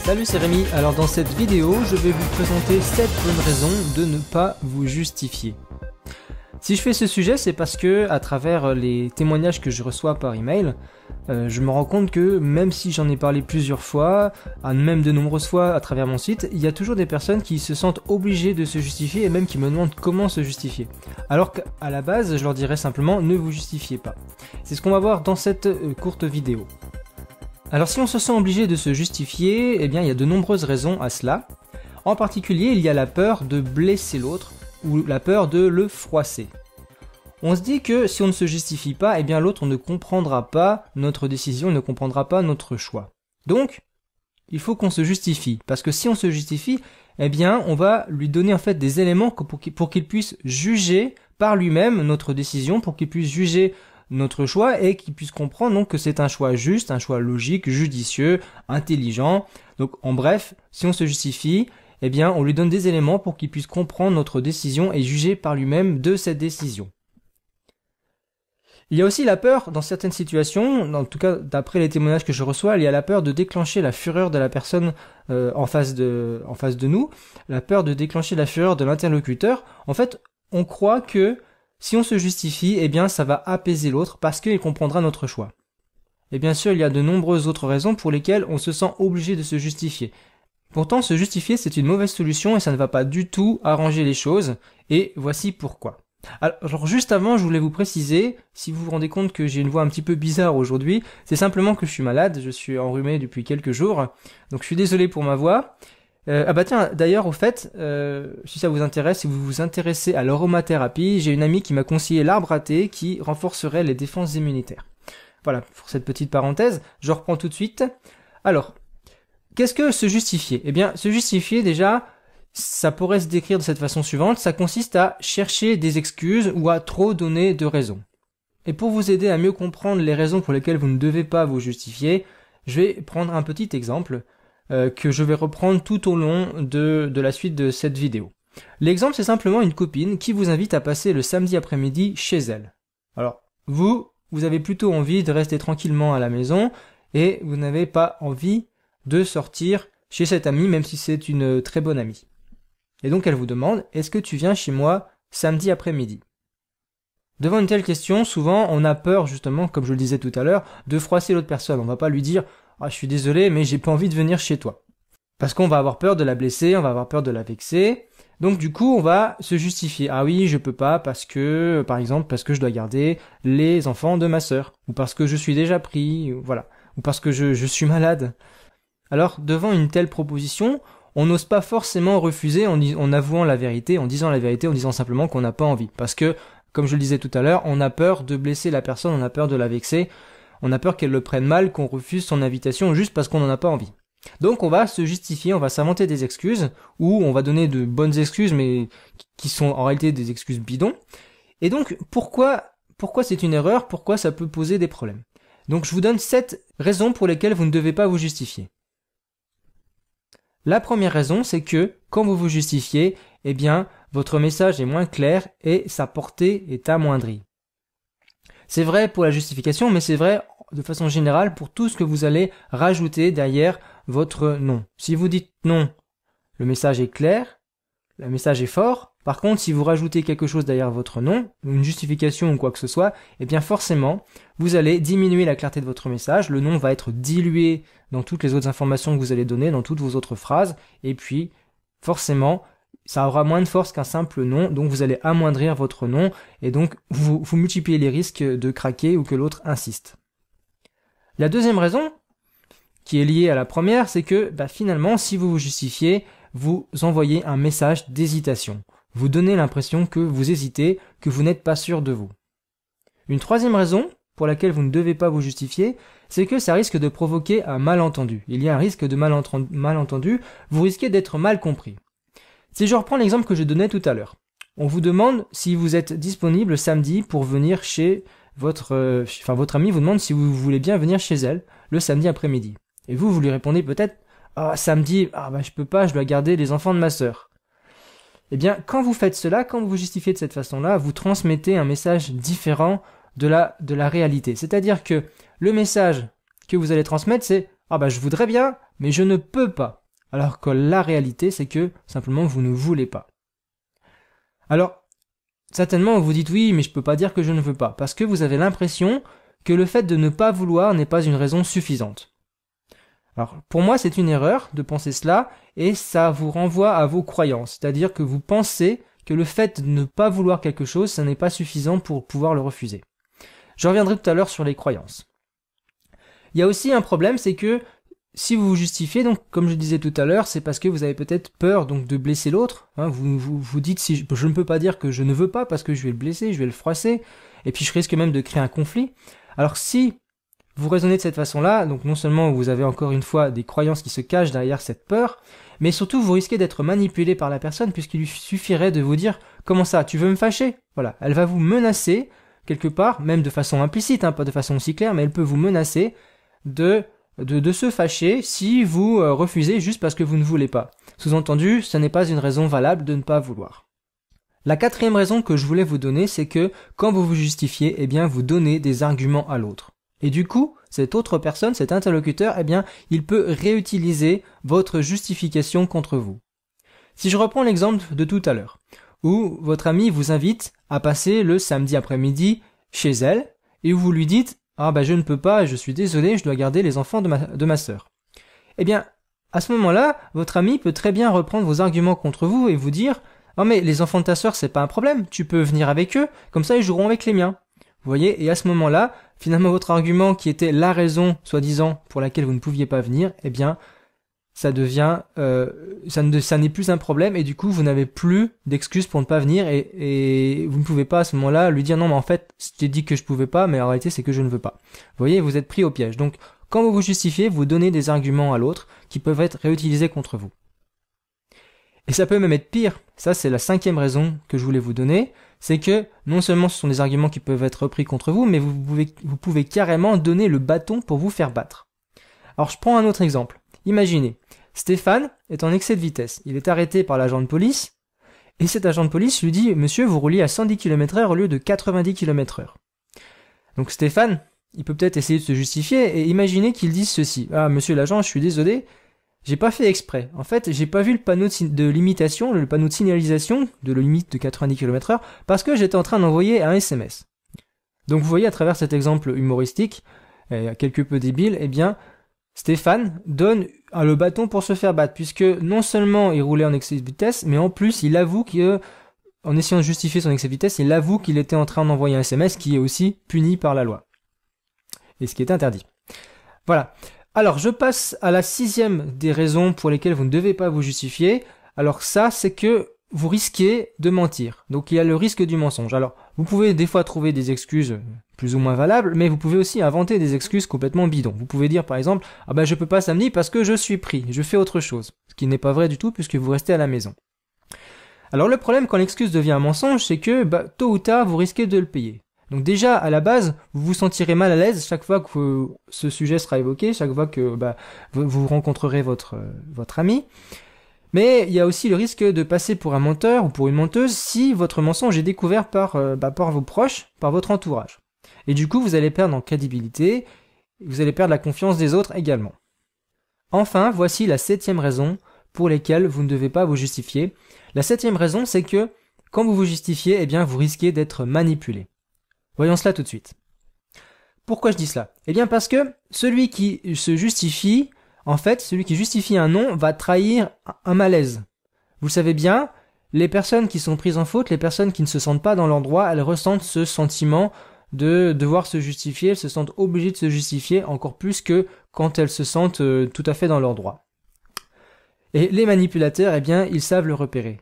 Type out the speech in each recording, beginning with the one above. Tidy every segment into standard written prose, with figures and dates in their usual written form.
Salut, c'est Rémi. Alors dans cette vidéo, je vais vous présenter 7 bonnes raisons de ne pas vous justifier. Si je fais ce sujet, c'est parce que à travers les témoignages que je reçois par email, je me rends compte que même si j'en ai parlé plusieurs fois, même de nombreuses fois à travers mon site, il y a toujours des personnes qui se sentent obligées de se justifier et même qui me demandent comment se justifier. Alors qu'à la base, je leur dirais simplement ne vous justifiez pas. C'est ce qu'on va voir dans cette courte vidéo. Alors si on se sent obligé de se justifier, eh bien il y a de nombreuses raisons à cela. En particulier, il y a la peur de blesser l'autre ou la peur de le froisser. On se dit que si on ne se justifie pas, eh bien l'autre ne comprendra pas notre décision, ne comprendra pas notre choix. Donc, il faut qu'on se justifie, parce que si on se justifie, eh bien on va lui donner en fait des éléments pour qu'il puisse juger par lui-même notre décision, pour qu'il puisse juger notre choix et qu'il puisse comprendre donc que c'est un choix juste, un choix logique, judicieux, intelligent. Donc en bref, si on se justifie, eh bien on lui donne des éléments pour qu'il puisse comprendre notre décision et juger par lui-même de cette décision. Il y a aussi la peur dans certaines situations, en tout cas d'après les témoignages que je reçois, il y a la peur de déclencher la fureur de la personne en face de nous, la peur de déclencher la fureur de l'interlocuteur. En fait, on croit que si on se justifie, eh bien ça va apaiser l'autre parce qu'il comprendra notre choix. Et bien sûr, il y a de nombreuses autres raisons pour lesquelles on se sent obligé de se justifier. Pourtant, se justifier, c'est une mauvaise solution et ça ne va pas du tout arranger les choses. Et voici pourquoi. Alors juste avant, je voulais vous préciser, si vous vous rendez compte que j'ai une voix un petit peu bizarre aujourd'hui, c'est simplement que je suis malade, je suis enrhumé depuis quelques jours, donc je suis désolé pour ma voix. Tiens, d'ailleurs au fait, si ça vous intéresse, si vous vous intéressez à l'aromathérapie, j'ai une amie qui m'a conseillé l'arbre à thé qui renforcerait les défenses immunitaires. Voilà, pour cette petite parenthèse, je reprends tout de suite. Alors, qu'est-ce que se justifier ? Eh bien, se justifier déjà, ça pourrait se décrire de cette façon suivante, ça consiste à chercher des excuses ou à trop donner de raisons. Et pour vous aider à mieux comprendre les raisons pour lesquelles vous ne devez pas vous justifier, je vais prendre un petit exemple que je vais reprendre tout au long de la suite de cette vidéo. L'exemple, c'est simplement une copine qui vous invite à passer le samedi après-midi chez elle. Alors, vous avez plutôt envie de rester tranquillement à la maison et vous n'avez pas envie de sortir chez cette amie, même si c'est une très bonne amie. Et donc elle vous demande, est-ce que tu viens chez moi samedi après-midi ? Devant une telle question, souvent on a peur justement, comme je le disais tout à l'heure, de froisser l'autre personne. On va pas lui dire, ah je suis désolé mais j'ai pas envie de venir chez toi. Parce qu'on va avoir peur de la blesser, on va avoir peur de la vexer. Donc du coup on va se justifier. Ah oui, je peux pas parce que, par exemple, parce que je dois garder les enfants de ma sœur. Ou parce que je suis déjà pris, voilà. Ou parce que je suis malade. Alors devant une telle proposition, on n'ose pas forcément refuser en avouant la vérité, en disant la vérité, en disant simplement qu'on n'a pas envie. Parce que, comme je le disais tout à l'heure, on a peur de blesser la personne, on a peur de la vexer, on a peur qu'elle le prenne mal, qu'on refuse son invitation juste parce qu'on n'en a pas envie. Donc on va se justifier, on va s'inventer des excuses, ou on va donner de bonnes excuses, mais qui sont en réalité des excuses bidons. Et donc, pourquoi c'est une erreur, pourquoi ça peut poser des problèmes ? Donc je vous donne 7 raisons pour lesquelles vous ne devez pas vous justifier. La première raison, c'est que, quand vous vous justifiez, eh bien, votre message est moins clair et sa portée est amoindrie. C'est vrai pour la justification, mais c'est vrai de façon générale pour tout ce que vous allez rajouter derrière votre nom. Si vous dites non, le message est clair, le message est fort. Par contre, si vous rajoutez quelque chose derrière votre nom, une justification ou quoi que ce soit, eh bien forcément, vous allez diminuer la clarté de votre message, le nom va être dilué dans toutes les autres informations que vous allez donner, dans toutes vos autres phrases, et puis forcément, ça aura moins de force qu'un simple nom, donc vous allez amoindrir votre nom, et donc vous multipliez les risques de craquer ou que l'autre insiste. La deuxième raison, qui est liée à la première, c'est que finalement, si vous vous justifiez, vous envoyez un message d'hésitation. Vous donnez l'impression que vous hésitez, que vous n'êtes pas sûr de vous. Une troisième raison pour laquelle vous ne devez pas vous justifier, c'est que ça risque de provoquer un malentendu. Il y a un risque de malentendu, vous risquez d'être mal compris. Si je reprends l'exemple que je donnais tout à l'heure, on vous demande si vous êtes disponible samedi pour venir chez votre amie vous demande si vous voulez bien venir chez elle le samedi après-midi. Et vous lui répondez peut-être, samedi, je peux pas, je dois garder les enfants de ma sœur. Eh bien, quand vous faites cela, quand vous vous justifiez de cette façon-là, vous transmettez un message différent de la réalité. C'est-à-dire que le message que vous allez transmettre, c'est « Ah je voudrais bien, mais je ne peux pas. Alors que la réalité, c'est que simplement vous ne voulez pas. Alors, certainement vous dites oui, mais je peux pas dire que je ne veux pas, parce que vous avez l'impression que le fait de ne pas vouloir n'est pas une raison suffisante. Alors, pour moi, c'est une erreur de penser cela, et ça vous renvoie à vos croyances, c'est-à-dire que vous pensez que le fait de ne pas vouloir quelque chose, ça n'est pas suffisant pour pouvoir le refuser. Je reviendrai tout à l'heure sur les croyances. Il y a aussi un problème, c'est que si vous vous justifiez, donc comme je disais tout à l'heure, c'est parce que vous avez peut-être peur donc de blesser l'autre. Vous dites si je ne peux pas dire que je ne veux pas parce que je vais le blesser, je vais le froisser, et puis je risque même de créer un conflit. Alors si vous raisonnez de cette façon-là, donc non seulement vous avez encore une fois des croyances qui se cachent derrière cette peur, mais surtout vous risquez d'être manipulé par la personne puisqu'il lui suffirait de vous dire « Comment ça, tu veux me fâcher ?» Voilà, elle va vous menacer quelque part, même de façon implicite, pas de façon aussi claire, mais elle peut vous menacer de se fâcher si vous refusez juste parce que vous ne voulez pas. Sous-entendu, ce n'est pas une raison valable de ne pas vouloir. La quatrième raison que je voulais vous donner, c'est que quand vous vous justifiez, eh bien vous donnez des arguments à l'autre. Et du coup, cette autre personne, cet interlocuteur, eh bien, il peut réutiliser votre justification contre vous. Si je reprends l'exemple de tout à l'heure, où votre ami vous invite à passer le samedi après-midi chez elle, et où vous lui dites « Ah je ne peux pas, je suis désolé, je dois garder les enfants de ma sœur. » Eh bien, à ce moment-là, votre ami peut très bien reprendre vos arguments contre vous et vous dire « Ah mais les enfants de ta sœur, c'est pas un problème, tu peux venir avec eux, comme ça ils joueront avec les miens. » Vous voyez, et à ce moment-là, finalement votre argument qui était la raison, soi-disant, pour laquelle vous ne pouviez pas venir, eh bien, ça devient, ça n'est plus un problème, et du coup, vous n'avez plus d'excuses pour ne pas venir, et vous ne pouvez pas à ce moment-là lui dire non, mais en fait, je t'ai dit que je pouvais pas, mais en réalité, c'est que je ne veux pas. Vous voyez, vous êtes pris au piège. Donc, quand vous vous justifiez, vous donnez des arguments à l'autre qui peuvent être réutilisés contre vous. Et ça peut même être pire. Ça, c'est la cinquième raison que je voulais vous donner. C'est que non seulement ce sont des arguments qui peuvent être repris contre vous, mais vous pouvez carrément donner le bâton pour vous faire battre. Alors je prends un autre exemple. Imaginez, Stéphane est en excès de vitesse. Il est arrêté par l'agent de police, et cet agent de police lui dit « Monsieur, vous rouliez à 110 km/h au lieu de 90 km/h. » Donc Stéphane, il peut peut-être essayer de se justifier, et imaginez qu'il dise ceci « Ah, monsieur l'agent, je suis désolé, j'ai pas fait exprès. En fait, j'ai pas vu le panneau de limitation, le panneau de signalisation de la limite de 90 km/h parce que j'étais en train d'envoyer un SMS. » Donc vous voyez à travers cet exemple humoristique, quelque peu débile, eh bien, Stéphane donne le bâton pour se faire battre puisque non seulement il roulait en excès de vitesse, mais en plus il avoue en essayant de justifier son excès de vitesse, il avoue qu'il était en train d'envoyer un SMS qui est aussi puni par la loi. Et ce qui est interdit. Voilà. Alors, je passe à la sixième des raisons pour lesquelles vous ne devez pas vous justifier. Alors ça, c'est que vous risquez de mentir. Donc, il y a le risque du mensonge. Alors, vous pouvez des fois trouver des excuses plus ou moins valables, mais vous pouvez aussi inventer des excuses complètement bidons. Vous pouvez dire, par exemple, « Ah je peux pas samedi parce que je suis pris, je fais autre chose. » Ce qui n'est pas vrai du tout puisque vous restez à la maison. Alors, le problème quand l'excuse devient un mensonge, c'est que, tôt ou tard, vous risquez de le payer. Donc déjà, à la base, vous vous sentirez mal à l'aise chaque fois que ce sujet sera évoqué, chaque fois que vous rencontrerez votre ami. Mais il y a aussi le risque de passer pour un menteur ou pour une menteuse si votre mensonge est découvert par vos proches, par votre entourage. Et du coup, vous allez perdre en crédibilité, vous allez perdre la confiance des autres également. Enfin, voici la septième raison pour laquelle vous ne devez pas vous justifier. La septième raison, c'est que quand vous vous justifiez, eh bien, vous risquez d'être manipulé. Voyons cela tout de suite. Pourquoi je dis cela? Eh bien parce que celui qui se justifie, en fait, celui qui justifie un non va trahir un malaise. Vous le savez bien, les personnes qui sont prises en faute, les personnes qui ne se sentent pas dans leur droit, elles ressentent ce sentiment de devoir se justifier, elles se sentent obligées de se justifier encore plus que quand elles se sentent tout à fait dans leur droit. Et les manipulateurs, eh bien, ils savent le repérer.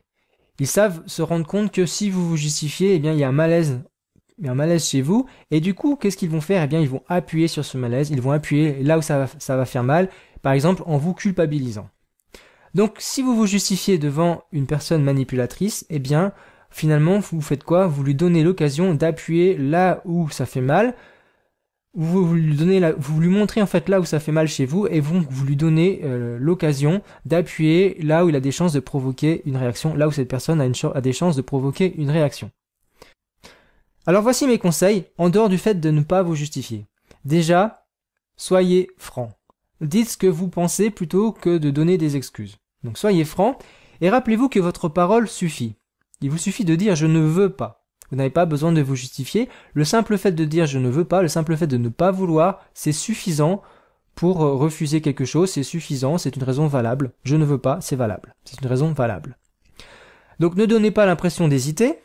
Ils savent se rendre compte que si vous vous justifiez, eh bien, il y a un malaise chez vous, et du coup, qu'est-ce qu'ils vont faire? Eh bien, ils vont appuyer sur ce malaise, ils vont appuyer là où ça va faire mal, par exemple, en vous culpabilisant. Donc, si vous vous justifiez devant une personne manipulatrice, eh bien, finalement, vous faites quoi? Vous lui donnez l'occasion d'appuyer là où ça fait mal, vous lui montrez en fait là où ça fait mal chez vous, et vous lui donnez l'occasion d'appuyer là où il a des chances de provoquer une réaction, là où cette personne a des chances de provoquer une réaction. Alors voici mes conseils, en dehors du fait de ne pas vous justifier. Déjà, soyez franc. dites ce que vous pensez plutôt que de donner des excuses. Donc soyez franc et rappelez-vous que votre parole suffit. Il vous suffit de dire « je ne veux pas ». Vous n'avez pas besoin de vous justifier. Le simple fait de dire « je ne veux pas », le simple fait de ne pas vouloir, c'est suffisant pour refuser quelque chose, c'est suffisant, c'est une raison valable. Je ne veux pas, c'est valable. C'est une raison valable. Donc ne donnez pas l'impression d'hésiter.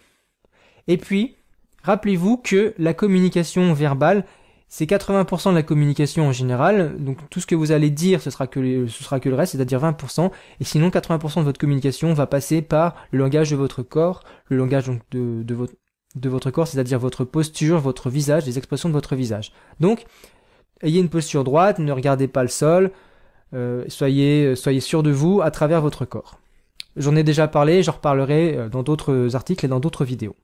Et puis, rappelez-vous que la communication verbale, c'est 80% de la communication en général. Donc tout ce que vous allez dire, ce sera que le reste, c'est-à-dire 20%. Et sinon, 80% de votre communication va passer par le langage de votre corps, le langage donc de votre corps, c'est-à-dire votre posture, votre visage, les expressions de votre visage. Donc, ayez une posture droite, ne regardez pas le sol, soyez sûr de vous à travers votre corps. J'en ai déjà parlé, j'en reparlerai dans d'autres articles et dans d'autres vidéos.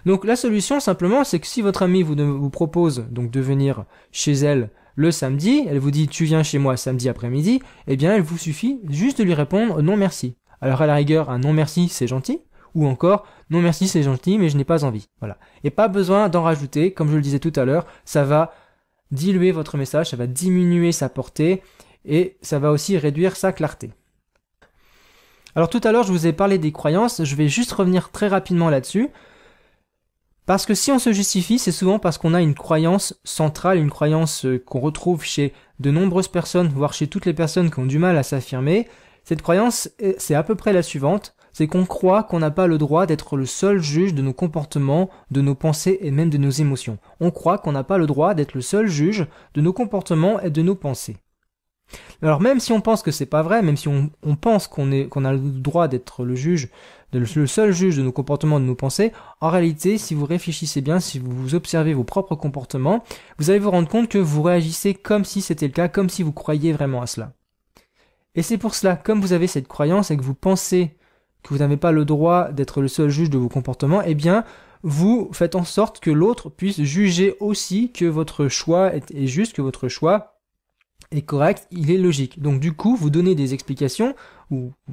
Donc la solution simplement, c'est que si votre amie vous propose donc de venir chez elle le samedi, elle vous dit tu viens chez moi samedi après-midi, eh bien il vous suffit juste de lui répondre non merci. Alors à la rigueur, un non merci c'est gentil, ou encore non merci c'est gentil mais je n'ai pas envie. Voilà. Et pas besoin d'en rajouter, comme je le disais tout à l'heure, ça va diluer votre message, ça va diminuer sa portée et ça va aussi réduire sa clarté. Alors tout à l'heure je vous ai parlé des croyances, je vais juste revenir très rapidement là-dessus. Parce que si on se justifie, c'est souvent parce qu'on a une croyance centrale, une croyance qu'on retrouve chez de nombreuses personnes, voire chez toutes les personnes qui ont du mal à s'affirmer. Cette croyance, c'est à peu près la suivante, c'est qu'on croit qu'on n'a pas le droit d'être le seul juge de nos comportements, de nos pensées et même de nos émotions. On croit qu'on n'a pas le droit d'être le seul juge de nos comportements et de nos pensées. Alors même si on pense que c'est pas vrai, même si on pense qu'on a le droit d'être le seul juge de nos comportements et de nos pensées, en réalité, si vous réfléchissez bien, si vous observez vos propres comportements, vous allez vous rendre compte que vous réagissez comme si c'était le cas, comme si vous croyiez vraiment à cela. Et c'est pour cela, comme vous avez cette croyance et que vous pensez que vous n'avez pas le droit d'être le seul juge de vos comportements, eh bien, vous faites en sorte que l'autre puisse juger aussi que votre choix est juste, que votre choix est correct, il est logique. Donc du coup, vous donnez des explications,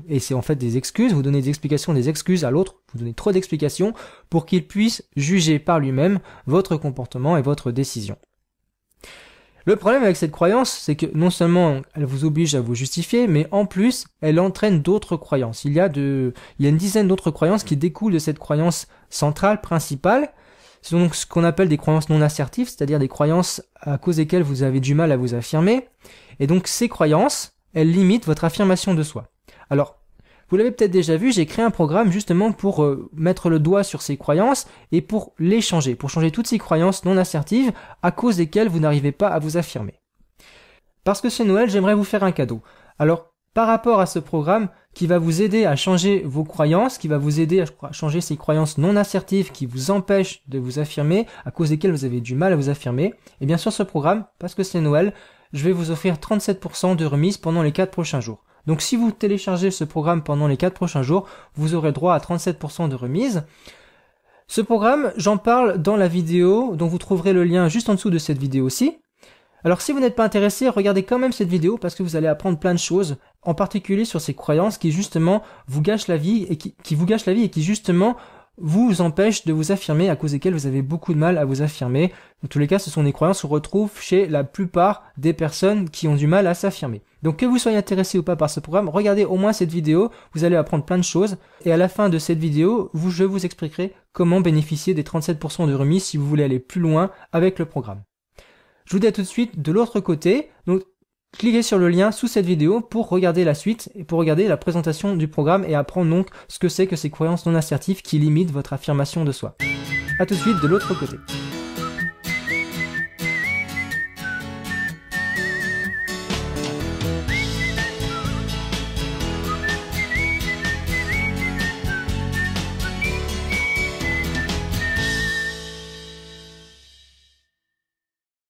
et c'est en fait des excuses, vous donnez des excuses à l'autre, vous donnez trop d'explications pour qu'il puisse juger par lui-même votre comportement et votre décision. Le problème avec cette croyance, c'est que non seulement elle vous oblige à vous justifier, mais en plus, elle entraîne d'autres croyances. Il y a une dizaine d'autres croyances qui découlent de cette croyance centrale, principale. C'est donc ce qu'on appelle des croyances non assertives, c'est-à-dire des croyances à cause desquelles vous avez du mal à vous affirmer. Et donc ces croyances, elles limitent votre affirmation de soi. Alors, vous l'avez peut-être déjà vu, j'ai créé un programme justement pour mettre le doigt sur ces croyances et pour les changer, pour changer toutes ces croyances non assertives à cause desquelles vous n'arrivez pas à vous affirmer. Parce que c'est Noël, j'aimerais vous faire un cadeau. Alors, par rapport à ce programme qui va vous aider à changer vos croyances, qui va vous aider à changer ces croyances non assertives qui vous empêchent de vous affirmer, à cause desquelles vous avez du mal à vous affirmer, et bien sur ce programme, parce que c'est Noël, je vais vous offrir 37% de remise pendant les 4 prochains jours. Donc si vous téléchargez ce programme pendant les 4 prochains jours, vous aurez droit à 37% de remise. Ce programme, j'en parle dans la vidéo, dont vous trouverez le lien juste en dessous de cette vidéo aussi. Alors si vous n'êtes pas intéressé, regardez quand même cette vidéo parce que vous allez apprendre plein de choses, en particulier sur ces croyances qui justement vous gâchent la vie et qui vous gâchent la vie et qui justement vous empêchent de vous affirmer, à cause desquelles vous avez beaucoup de mal à vous affirmer. Dans tous les cas, ce sont des croyances qu'on retrouve chez la plupart des personnes qui ont du mal à s'affirmer. Donc que vous soyez intéressé ou pas par ce programme, regardez au moins cette vidéo, vous allez apprendre plein de choses. Et à la fin de cette vidéo, je vous expliquerai comment bénéficier des 37% de remise si vous voulez aller plus loin avec le programme. Je vous dis à tout de suite de l'autre côté. Donc cliquez sur le lien sous cette vidéo pour regarder la suite et pour regarder la présentation du programme et apprendre donc ce que c'est que ces croyances non assertives qui limitent votre affirmation de soi. À tout de suite de l'autre côté.